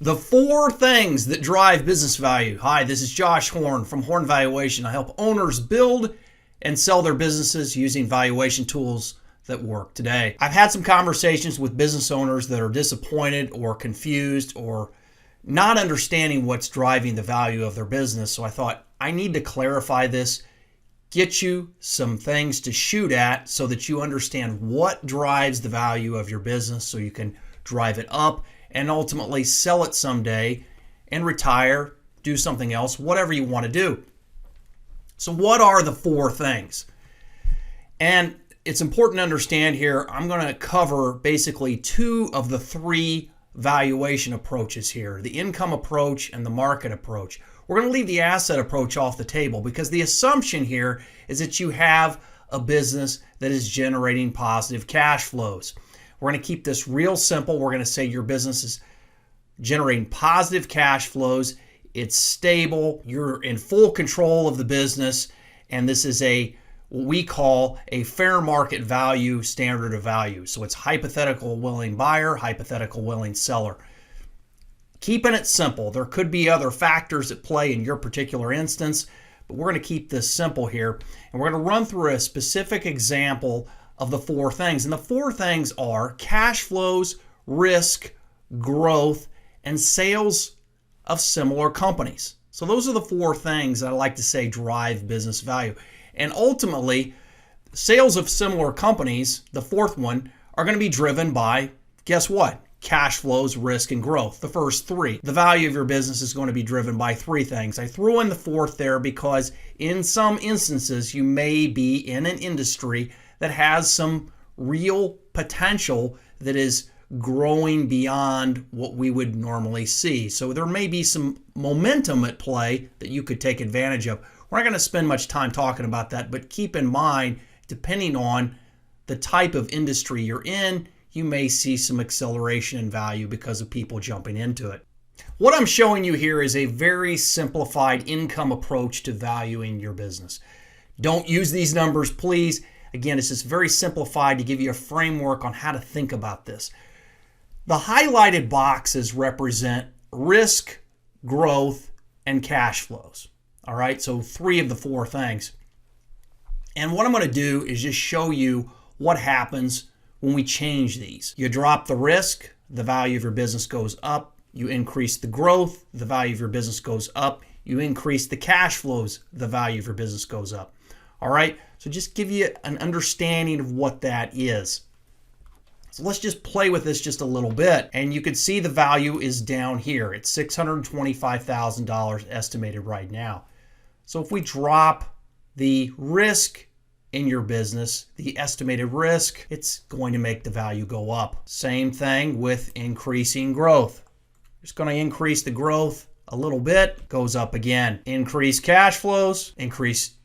The four things that drive business value. Hi, this is Josh Horn from Horn Valuation. I help owners build and sell their businesses using valuation tools that work today. I've had some conversations with business owners that are disappointed or confused or not understanding what's driving the value of their business. So I thought I need to clarify this, get you some things to shoot at so that you understand what drives the value of your business so you can drive it up and ultimately sell it someday and retire, do something else, whatever you want to do. So what are the four things? And it's important to understand here, I'm going to cover basically two of the three valuation approaches here, the income approach and the market approach. We're going to leave the asset approach off the table because the assumption here is that you have a business that is generating positive cash flows. We're going to keep this real simple. We're going to say your business is generating positive cash flows. It's stable. You're in full control of the business. And this is what we call a fair market value standard of value. So it's hypothetical willing buyer, hypothetical willing seller. Keeping it simple. There could be other factors at play in your particular instance, but we're going to keep this simple here. And we're going to run through a specific example of the four things. And the four things are cash flows, risk, growth, and sales of similar companies. So those are the four things that I like to say drive business value. And ultimately, sales of similar companies, the fourth one, are going to be driven by, guess what? Cash flows, risk, and growth. The first three. The value of your business is going to be driven by three things. I threw in the fourth there because in some instances, you may be in an industry that has some real potential that is growing beyond what we would normally see. So there may be some momentum at play that you could take advantage of. We're not going to spend much time talking about that, but keep in mind, depending on the type of industry you're in, you may see some acceleration in value because of people jumping into it. What I'm showing you here is a very simplified income approach to valuing your business. Don't use these numbers, please. Again, it's just very simplified to give you a framework on how to think about this. The highlighted boxes represent risk, growth, and cash flows. All right, so three of the four things. And what I'm going to do is just show you what happens when we change these. You drop the risk, the value of your business goes up. You increase the growth, the value of your business goes up. You increase the cash flows, the value of your business goes up. All right, so just give you an understanding of what that is. So let's just play with this just a little bit. And you can see the value is down here. It's $625,000 estimated right now. So if we drop the risk in your business, the estimated risk, it's going to make the value go up. Same thing with increasing growth. Just going to increase the growth a little bit, goes up again. Increase cash flows, increase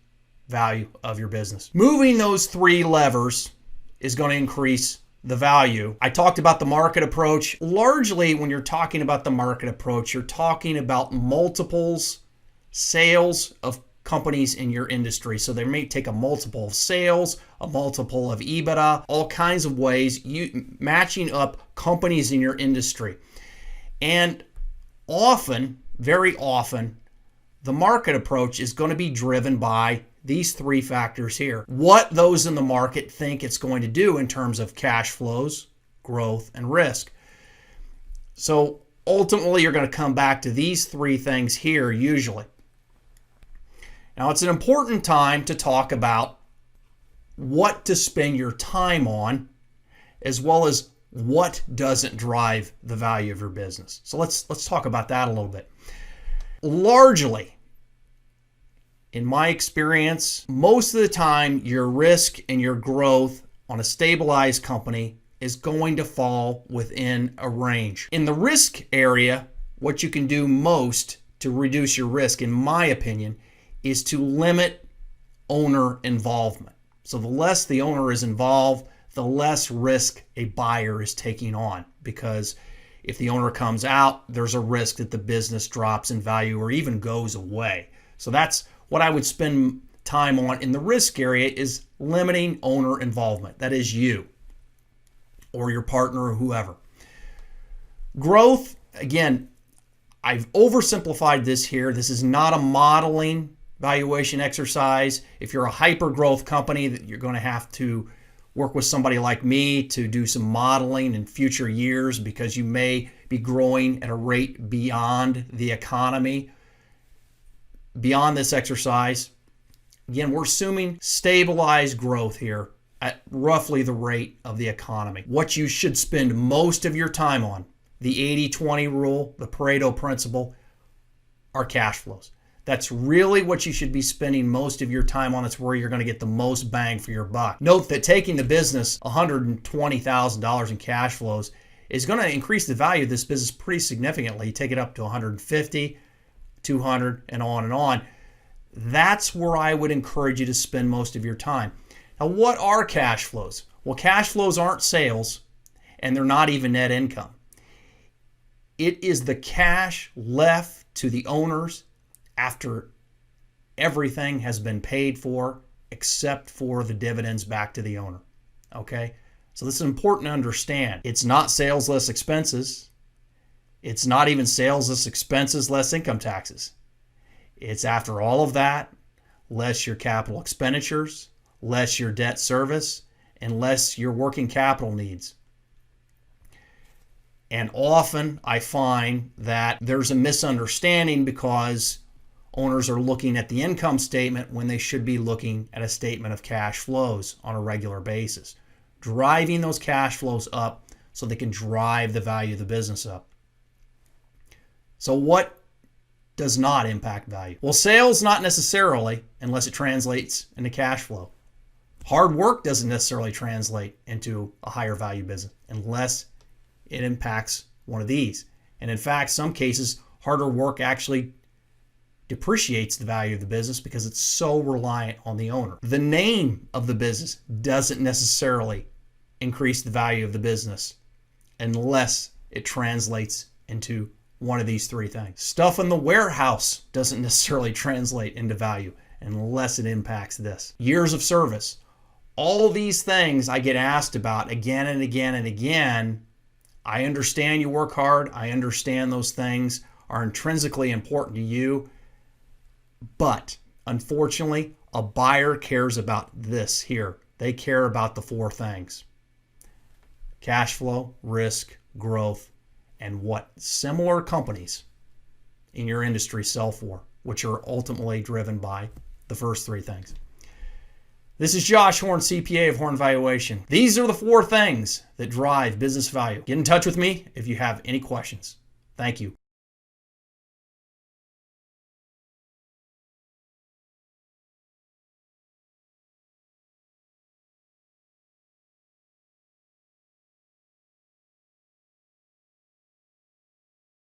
value of your business. Moving those three levers is going to increase the value. I talked about the market approach. Largely, when you're talking about the market approach, you're talking about multiples, sales of companies in your industry. So they may take a multiple of sales, a multiple of EBITDA, all kinds of ways, you matching up companies in your industry. And often, very often, the market approach is going to be driven by these three factors here. What those in the market think it's going to do in terms of cash flows, growth, and risk. So ultimately, you're going to come back to these three things here usually. Now, it's an important time to talk about what to spend your time on, as well as what doesn't drive the value of your business. So let's talk about that a little bit. Largely, in my experience, most of the time, your risk and your growth on a stabilized company is going to fall within a range. In the risk area, what you can do most to reduce your risk, in my opinion, is to limit owner involvement. So the less the owner is involved, the less risk a buyer is taking on, because if the owner comes out, there's a risk that the business drops in value or even goes away. So that's what I would spend time on in the risk area, is limiting owner involvement. That is you or your partner or whoever. Growth, again, I've oversimplified this here. This is not a modeling valuation exercise. If you're a hyper growth company, that you're going to have to work with somebody like me to do some modeling in future years because you may be growing at a rate beyond the economy. Beyond this exercise, again, we're assuming stabilized growth here at roughly the rate of the economy. What you should spend most of your time on, the 80-20 rule, the Pareto principle, are cash flows. That's really what you should be spending most of your time on. It's where you're going to get the most bang for your buck. Note that taking the business $120,000 in cash flows is going to increase the value of this business pretty significantly. You take it up to 150, 200, and on and on. That's where I would encourage you to spend most of your time. Now, what are cash flows? Well, cash flows aren't sales, and they're not even net income. It is the cash left to the owners after everything has been paid for except for the dividends back to the owner. Okay? So this is important to understand. It's not sales less expenses. It's not even sales less expenses less income taxes. It's after all of that, less your capital expenditures, less your debt service, and less your working capital needs. And often I find that there's a misunderstanding because owners are looking at the income statement when they should be looking at a statement of cash flows on a regular basis, driving those cash flows up so they can drive the value of the business up. So what does not impact value? Well, sales not necessarily, unless it translates into cash flow. Hard work doesn't necessarily translate into a higher value business unless it impacts one of these. And in fact, some cases, harder work actually depreciates the value of the business because it's so reliant on the owner. The name of the business doesn't necessarily increase the value of the business unless it translates into one of these three things. Stuff in the warehouse doesn't necessarily translate into value unless it impacts this. Years of service. All these things I get asked about again and again and again. I understand you work hard. I understand those things are intrinsically important to you. But unfortunately, a buyer cares about this here. They care about the four things: cash flow, risk, growth, and what similar companies in your industry sell for, which are ultimately driven by the first three things. This is Josh Horn, CPA of Horn Valuation. These are the four things that drive business value. Get in touch with me if you have any questions. Thank you.